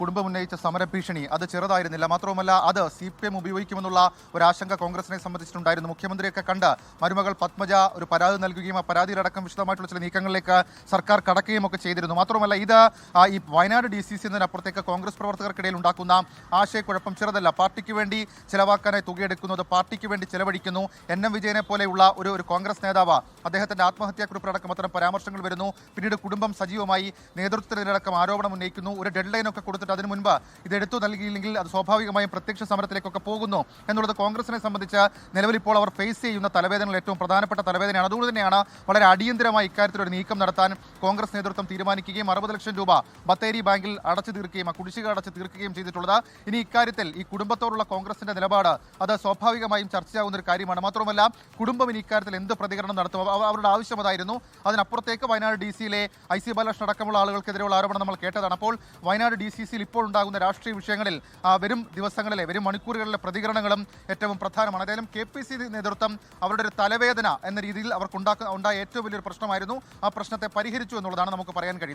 കുടുംബം ഉന്നയിച്ച സമരഭീഷണി അത് ചെറുതായിരുന്നില്ല. മാത്രവുമല്ല അത് CPM ഉപയോഗിക്കുമെന്നുള്ള ഒരു ആശങ്ക കോൺഗ്രസിനെ സംബന്ധിച്ചിട്ടുണ്ടായിരുന്നു. മുഖ്യമന്ത്രിയൊക്കെ കണ്ട് മരുമകൾ പത്മജ ഒരു പരാതി നൽകുകയും ആ പരാതിയിലടക്കം വിശദമായിട്ടുള്ള ചില നീക്കങ്ങളിലേക്ക് സർക്കാർ കടക്കുകയും ഒക്കെ ചെയ്തിരുന്നു. മാത്രമല്ല ഇത് ഈ വയനാട് DCC എന്നതിനപ്പുറത്തേക്ക് കോൺഗ്രസ് പ്രവർത്തകർക്കിടയിൽ ഉണ്ടാക്കുന്ന ആശയക്കുഴപ്പം ചെറുതല്ല. പാർട്ടിക്ക് വേണ്ടി ചിലവാക്കാനായി തുകയെടുക്കുന്നത്, പാർട്ടിക്ക് വേണ്ടി ചെലവഴിക്കുന്നു. NM വിജയനെ പോലെയുള്ള ഒരു കോൺഗ്രസ് നേതാവ് അദ്ദേഹത്തിന്റെ ആത്മഹത്യാക്കുറിപ്പിലടക്കം അത്തരം പരാമർശങ്ങൾ വരുന്നു. പിന്നീട് കുടുംബം സജീവമായി നേതൃത്വത്തിനടക്കം ആരോപണം ഉന്നയിക്കുന്നു. ഒരു ഡെഡ് ലൈനൊക്കെ കൊടുത്തിട്ട് അതിനു മുൻപ് ഇത് എടുത്തു നൽകിയില്ലെങ്കിൽ അത് സ്വാഭാവികമായും പ്രത്യക്ഷ സമരത്തിലേക്കൊക്കെ പോകുന്നു എന്നുള്ളത് കോൺഗ്രസിനെ സംബന്ധിച്ച് നിലവിൽ ഇപ്പോൾ അവർ ഫേസ് ചെയ്യുന്ന തലവേദനകൾ ഏറ്റവും പ്രധാനപ്പെട്ട തലവേദനയാണ്. അതുകൊണ്ട് തന്നെയാണ് വളരെ അടിയന്തരമായി ഇക്കാര്യത്തിൽ ഒരു നീക്കം നടത്താൻ കോൺഗ്രസ് നേതൃത്വം തീരുമാനിക്കുകയും 60 ലക്ഷം രൂപ ബത്തേരി ബാങ്കിൽ അടച്ചു തീർക്കുകയും ആ കുടിശ്ശിക അടച്ചു തീർക്കുകയും ചെയ്തിട്ടുള്ളത്. ഇനി ഇക്കാര്യത്തിൽ ഈ കുടുംബത്തോടുള്ള കോൺഗ്രസിന്റെ നിലപാട് അത് സ്വാഭാവികമായും ചർച്ചയാവുന്ന ഒരു കാര്യമാണ്. മാത്രമല്ല കുടുംബം ഇനി ഇക്കാര്യത്തിൽ എന്ത് പ്രതികരണം നടത്തും, അവരുടെ ആവശ്യം അതായിരുന്നു. അതിനപ്പുറത്തേക്ക് വയനാട് DCയിലെ IC ബാലകൃഷ്ണൻ അടക്കമുള്ള ആളുകൾക്കെതിരെയുള്ള ആരോപണം നമ്മൾ കേട്ടതാണ്. അപ്പോൾ വയനാട് DCC ഇപ്പോൾ ഉണ്ടാകുന്ന രാഷ്ട്രീയ വിഷയങ്ങളിൽ വരും ദിവസങ്ങളിലെ വരും മണിക്കൂറുകളിലെ പ്രതികരണങ്ങളും ഏറ്റവും പ്രധാനമാണ്. ഏതായാലും KPC നേതൃത്വം അവരുടെ ഒരു തലവേദന എന്ന രീതിയിൽ അവർക്ക് ഉണ്ടായ ഏറ്റവും വലിയൊരു പ്രശ്നമായിരുന്നു. ആ പ്രശ്നത്തെ പരിഹരിച്ചു എന്നുള്ളതാണ് നമുക്ക് പറയാൻ കഴിയുന്നത്.